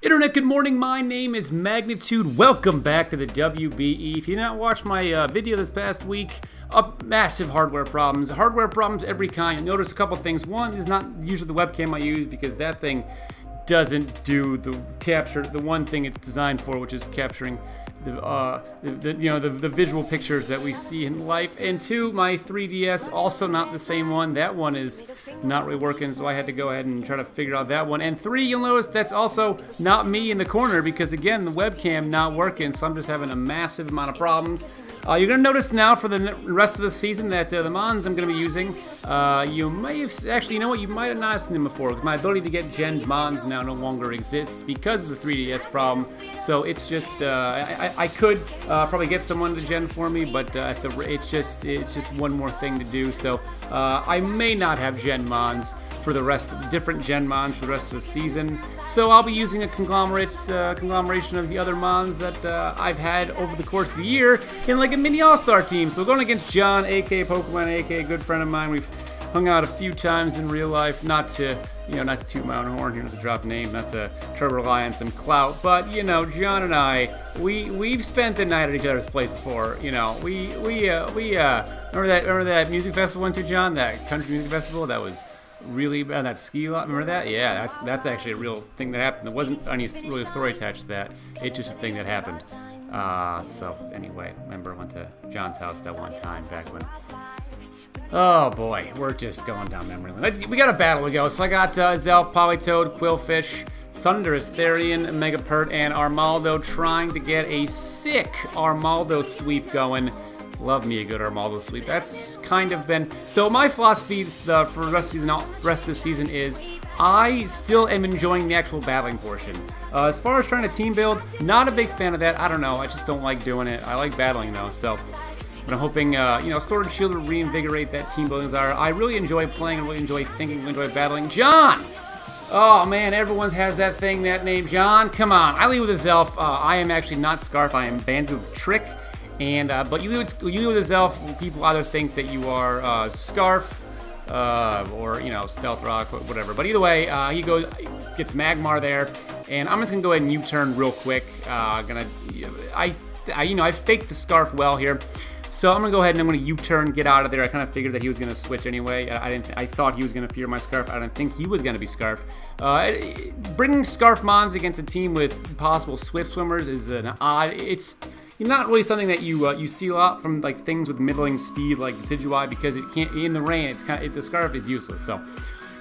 Internet, good morning. My name is Magnitude. Welcome back to the WBE. If you did not watch my video this past week, massive hardware problems. Hardware problems every kind. You'll notice a couple things. One is not usually the webcam I use because that thing doesn't do the one thing it's designed for, which is capturing the visual pictures that we see in life. And two, my 3DS, also not the same one. That one is not really working, so I had to go ahead and try to figure out that one. And three, you'll notice that's also not me in the corner because, again, the webcam not working, so I'm just having a massive amount of problems. You're going to notice now for the rest of the season that the mons I'm going to be using, you may have, actually, you know what, you might have not seen them before. My ability to get gen mons now no longer exists because of the 3DS problem, so it's just, I could probably get someone to gen for me, but it's just one more thing to do. So I may not have gen mons for the rest, different gen mons for the rest of the season. So I'll be using a conglomeration of the other mons that I've had over the course of the year in like a mini all-star team. So we're going against John AKA P0kem3n, aka a good friend of mine. We've hung out a few times in real life, not to toot my own horn here, not to drop names, not to try to rely on some clout, but you know, John and I, we've spent the night at each other's place before. You know, we remember that music festival we went to, John? That country music festival that was really bad. That ski lot, remember that? Yeah, that's actually a real thing that happened. There wasn't any really story attached to that. It's just a thing that happened. So anyway, remember I went to John's house that one time back when. Oh boy, we're just going down memory lane. We got a battle to go. So I got Zelf, Polytoad, Quillfish, Thunderous, Therian, Megapert, and Armaldo trying to get a sick Armaldo sweep going. Love me a good Armaldo sweep. That's kind of been... So my philosophy for the rest of the season is I still am enjoying the actual battling portion. As far as trying to team build, not a big fan of that. I don't know. I just don't like doing it. I like battling though, so... But I'm hoping, Sword and Shield will reinvigorate that team building desire. I really enjoy playing, I really enjoy thinking, I enjoy battling. John! Oh man, everyone has that thing, that name, John. Come on, I lead with a Zelf. I am actually not Scarf, I am Bandit with Trick. And, but you lead with a Zelf, people either think that you are Scarf, or, Stealth Rock, whatever. But either way, he gets Magmar there. And I'm just gonna go ahead and U-turn real quick. I faked the Scarf well here. So I'm gonna go ahead and I'm gonna U-turn, get out of there. I kind of figured that he was gonna switch anyway. I thought he was gonna fear my Scarf. I didn't think he was gonna be Scarf. Bringing Scarf mons against a team with possible Swift Swimmers is an odd. It's not really something that you see a lot from like things with middling speed like Decidueye because it can't in the rain. It's the Scarf is useless. So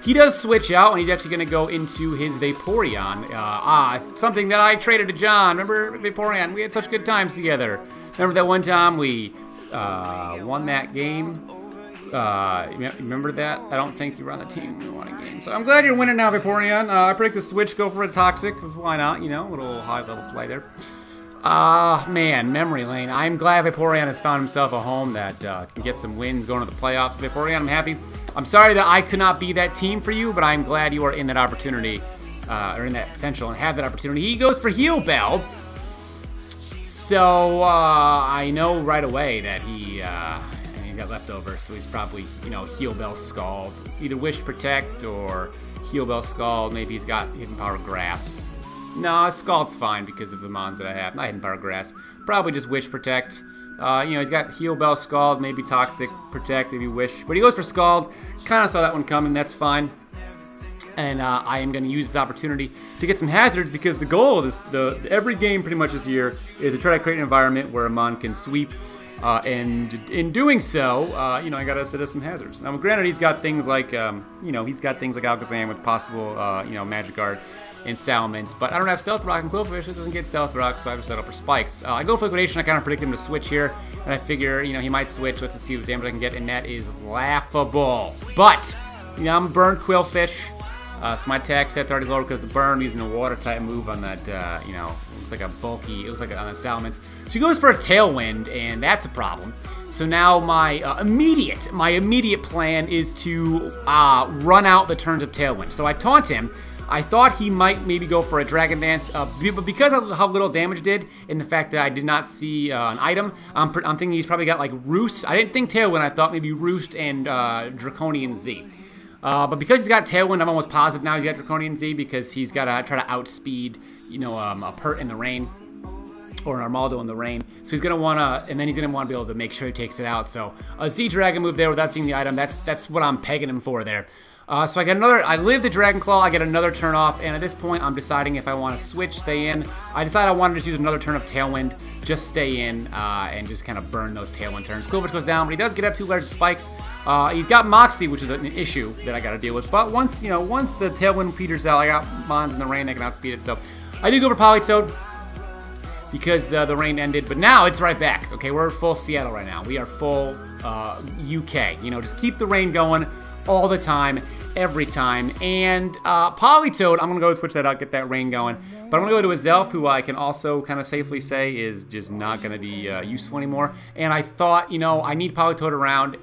he does switch out and he's actually gonna go into his Vaporeon. Something that I traded to John. Remember Vaporeon? We had such good times together. Remember that one time we won that game? Remember that? I don't think you were on the team when we won a game. So I'm glad you're winning now, Vaporeon. I predict the switch, go for a Toxic. Why not? A little high-level play there. Man, memory lane. I'm glad Vaporeon has found himself a home that can get some wins going to the playoffs. Vaporeon, I'm happy. I'm sorry that I could not be that team for you, but I'm glad you are in that opportunity, or in that potential and have that opportunity. He goes for Heal Bell. So, I know right away that he got leftovers, so he's probably, Heal Bell Scald. Either Wish Protect or Heal Bell Scald. Maybe he's got Hidden Power Grass. No, Scald's fine because of the mons that I have. Not Hidden Power Grass. Probably just Wish Protect. He's got Heal Bell Scald, maybe Toxic Protect, maybe Wish. But he goes for Scald. Kind of saw that one coming, that's fine. And I am going to use this opportunity to get some hazards because the goal of every game pretty much this year is to try to create an environment where a mon can sweep, and in doing so, I got to set up some hazards. Now, granted, he's got things like, Alakazam with possible, Magic Guard and Salamence, but I don't have Stealth Rock and Quillfish. It doesn't get Stealth Rock, so I have to set up for Spikes. I go for Liquidation. I kind of predict him to switch here, and I figure, he might switch. Let's just see what damage I can get, and that is laughable. But, I'm a Burn Quillfish. So my attack stats already lower because the burn using a water type move on that, looks like a bulky, it looks like on the Salamence. So he goes for a Tailwind, and that's a problem. So now my immediate plan is to run out the turns of Tailwind. So I taunt him. I thought he might maybe go for a Dragon Dance, but because of how little damage did, and the fact that I did not see an item, I'm thinking he's probably got like Roost. I didn't think Tailwind, I thought maybe Roost and Draconian Z. But because he's got Tailwind, I'm almost positive now he's got Draconian Z because he's got to try to outspeed, you know, a Pert in the rain. Or an Armaldo in the rain. So he's going to want to, and then he's going to want to be able to make sure he takes it out. So a Z-Dragon move there without seeing the item, that's what I'm pegging him for there. So I get another, I live the Dragon Claw, I get another turn off, and at this point I'm deciding if I want to switch, stay in. I decide I want to just use another turn of Tailwind, just stay in, and just kind of burn those Tailwind turns. Quillfish goes down, but he does get up 2 layers of spikes. He's got Moxie, which is an issue that I got to deal with. But once, you know, once the Tailwind peters out, I got Mons in the rain that can outspeed it. So I do go for Politoed, because the rain ended, but now it's right back. Okay, we're full Seattle right now. We are full UK. You know, just keep the rain going all the time, every time. And Politoed, I'm gonna go switch that out, get that rain going. But I'm gonna go to a Zelf, who I can also kind of safely say is just not gonna be useful anymore. And I thought, you know, I need Politoed around.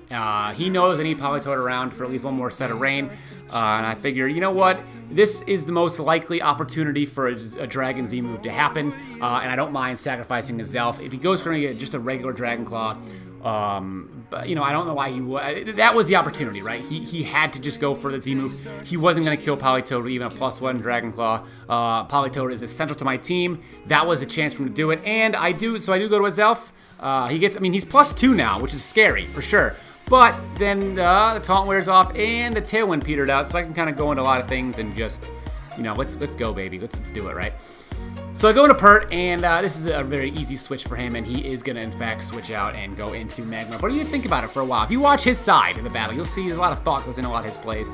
He knows I need Politoed around for at least one more set of rain. And I figure, you know what? This is the most likely opportunity for a Dragon Z move to happen. And I don't mind sacrificing a Zelf. If he goes for me just a regular Dragon Claw, but, you know, I don't know why he would. That was the opportunity, right? He had to just go for the Z move. He wasn't going to kill Politoed with even a +1 Dragon Claw. Politoed is essential to my team. That was a chance for him to do it. And I do go to a Zelf. He gets, I mean, he's +2 now, which is scary, for sure. But then the taunt wears off and the Tailwind petered out, so I can kind of go into a lot of things and just, you know, let's go, baby. Let's do it, right? So I go into Pert, and this is a very easy switch for him, and he is going to, in fact, switch out and go into Magma. But you think about it for a while. If you watch his side of the battle, you'll see there's a lot of thought goes into a lot of his plays.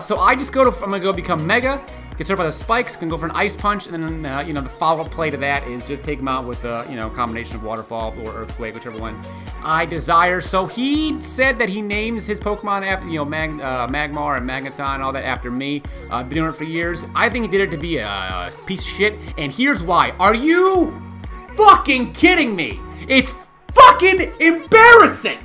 So I just I'm going to go become Mega, gets hurt by the spikes, can go for an Ice Punch, and then, you know, the follow-up play to that is just take him out with, you know, a combination of Waterfall or Earthquake, whichever one I desire. So he said that he names his Pokemon after, you know, Magmar and Magneton and all that after me. Been doing it for years. I think he did it to be a piece of shit, and here's why. Are you fucking kidding me? It's fucking embarrassing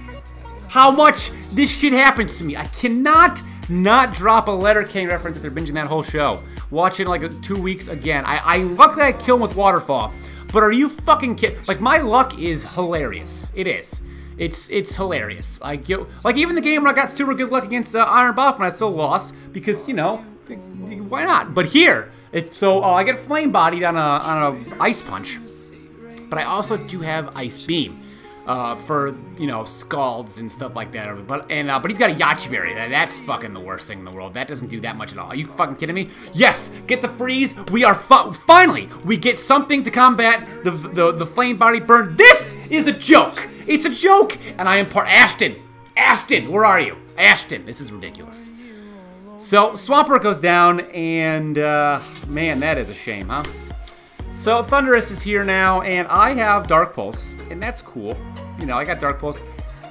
how much this shit happens to me. I cannot not drop a Letter King reference if they're binging that whole show. Watch it in like 2 weeks again. Luckily I kill him with Waterfall. But are you fucking kidding? Like, my luck is hilarious. It is. It's hilarious. Like even the game where I got super good luck against Iron Buff, I still lost because, you know, why not? But here, I get Flame Bodied on a Ice Punch, but I also do have Ice Beam for, you know, Scalds and stuff like that. But he's got a Yache Berry. That's fucking the worst thing in the world. That doesn't do that much at all. Are you fucking kidding me? Yes, get the freeze. We are finally we get something to combat the Flame Body burn. This is a joke. It's a joke, and I am Ashton. Ashton, where are you? Ashton, this is ridiculous. So Swampert goes down, and man, that is a shame, huh? So Thundurus is here now, and I have Dark Pulse, and that's cool. You know, I got Dark Pulse.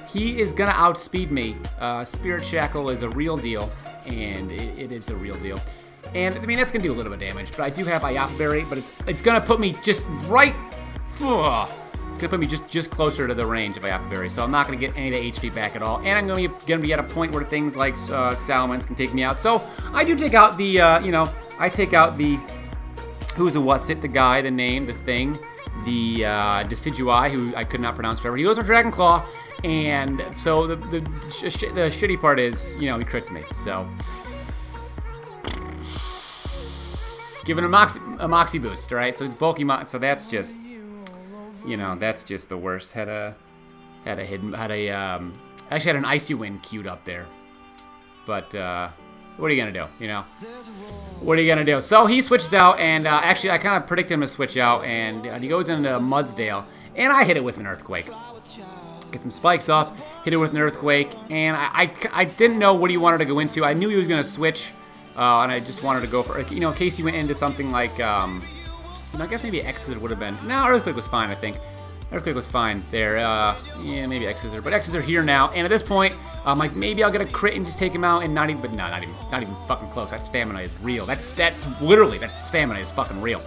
He is gonna outspeed me. Spirit Shackle is a real deal, and it is a real deal. And I mean, that's gonna do a little bit of damage, but I do have Iapa Berry, but it's gonna put me just right. It's gonna put me just closer to the range of Iapa Berry, so I'm not gonna get any of the HP back at all. And I'm gonna be at a point where things like Salamence can take me out. So I do take out the, you know, I take out the. Who's a what's it? The guy, the name, the thing, the Decidueye, who I could not pronounce forever. He goes for Dragon Claw, and so the shitty part is, you know, he crits me. So giving him a Moxie boost, right? So he's bulky, so that's just, you know, that's just the worst. Actually had an Icy Wind queued up there, but what are you gonna do? You know. What are you gonna do? So he switches out, and actually I kind of predicted him to switch out, and he goes into Mudsdale, and I hit it with an Earthquake. Get some spikes off, hit it with an Earthquake, and I didn't know what he wanted to go into. I knew he was gonna switch, and I just wanted to go for, you know, in case he went into something like, you know, I guess maybe X-Scissor would have been. No, Earthquake was fine, I think. Earthquake was fine there. Yeah, maybe X-Scissor, but X-Scissor here now, and at this point, I'm like, maybe I'll get a crit and just take him out, and not even fucking close. That stamina is real. That's literally, that stamina is fucking real.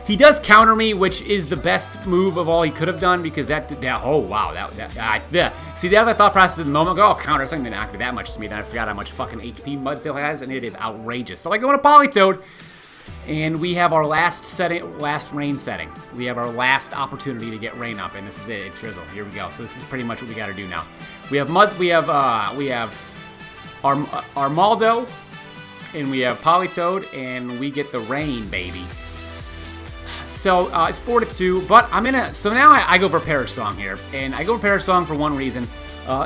He does counter me, which is the best move of all he could have done, because oh wow, see, that thought process in the moment, I go, oh, counter, something didn't act that much to me, then I forgot how much fucking HP Mudsdale has, and it is outrageous. So I go into Politoed, and we have our last rain setting. We have our last opportunity to get rain up, and this is it. It's drizzle. Here we go. So this is pretty much what we got to do now. We have Armaldo, and we have Politoed, and we get the rain, baby. So it's 4-2, but I'm gonna. So now I go for Perish Song here, and I go for Perish Song for one reason.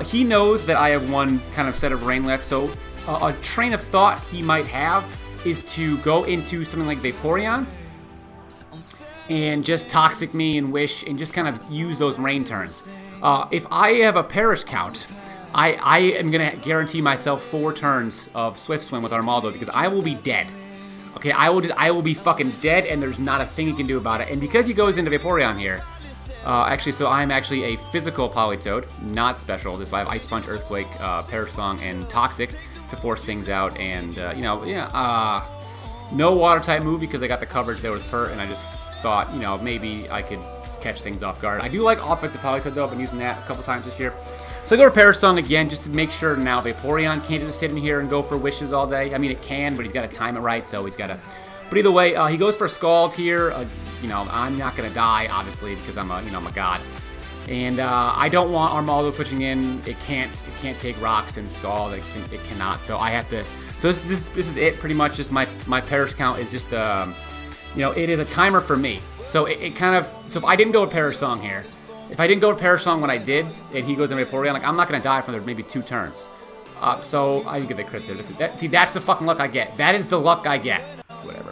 He knows that I have one kind of set of rain left, so a train of thought he might have is to go into something like Vaporeon and just Toxic me and Wish and just kind of use those rain turns. If I have a Perish count, I am going to guarantee myself 4 turns of Swift Swim with Armaldo because I will be dead. Okay, I will be fucking dead, and there's not a thing he can do about it. And because he goes into Vaporeon here, actually, so I'm actually a physical Politoed, not special. This I have Ice Punch, Earthquake, Perish Song, and Toxic to force things out. And, you know, yeah, no Water type move because I got the coverage there with Pert, and I just thought, you know, maybe I could catch things off guard. I do like offensive Politoed, though. I've been using that a couple times this year. So I go to Perish Song again just to make sure now Vaporeon can't just sit in here and go for Wishes all day. I mean, it can, but he's got to time it right, so he's got to... But either way, he goes for Scald here. You know, I'm not going to die, obviously, because I'm a god. And I don't want Armaldo switching in. It can't take Rocks and Scald. It cannot. So I have to... So this is it, pretty much. Just my Perish count is just, you know, it is a timer for me. So it kind of... So if I didn't go with Perish Song here, if I didn't go to Perish Song when I did, and he goes into Vaporeon, like, I'm not going to die for maybe 2 turns. So I didn't get the crit there. See, that's the fucking luck I get. That is the luck I get. Whatever.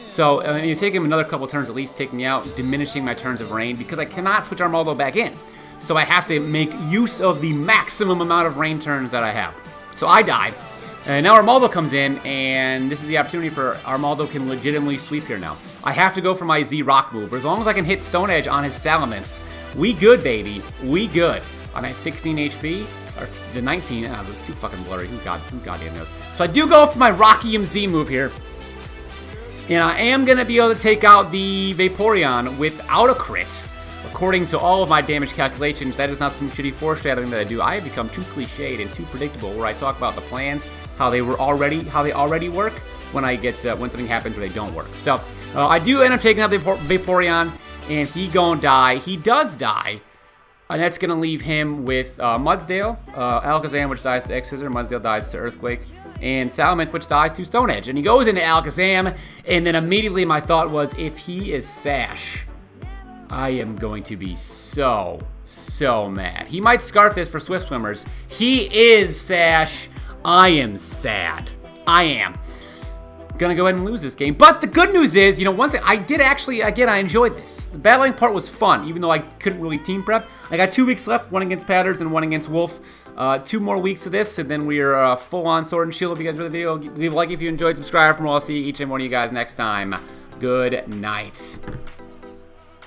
So you take him another couple turns at least, take me out, diminishing my turns of rain, because I cannot switch Armaldo back in. So I have to make use of the maximum amount of rain turns that I have. So I died. And now Armaldo comes in, and this is the opportunity for Armaldo can legitimately sweep here now. I have to go for my Z-Rock move, but as long as I can hit Stone Edge on his Salamence, we good, baby. We good. I'm at 16 HP, or the 19. That's too fucking blurry. Who goddamn knows? So I do go for my Rocky MZ move here. And I am going to be able to take out the Vaporeon without a crit. According to all of my damage calculations, that is not some shitty foreshadowing that I do. I have become too cliched and too predictable where I talk about the plans, how they already work when I get when something happens where they don't work. So I do end up taking out the Vaporeon, and he gonna die. He does die. And that's going to leave him with Mudsdale, Alakazam, which dies to X-Scissor, Mudsdale dies to Earthquake, and Salamence, which dies to Stone Edge. And he goes into Alakazam, and then immediately my thought was, if he is Sash, I am going to be so mad. He might Scarf this for Swift Swimmers. He is Sash. I am sad. I am. Gonna go ahead and lose this game. But the good news is, you know, once I did actually, again, I enjoyed this. The battling part was fun, even though I couldn't really team prep. I got 2 weeks left, 1 against Patters and 1 against Wolf. 2 more weeks of this, and then we are full-on Sword and Shield. If you guys enjoyed the video, leave a like if you enjoyed, subscribe, and we'll see each and one of you guys next time. Good night.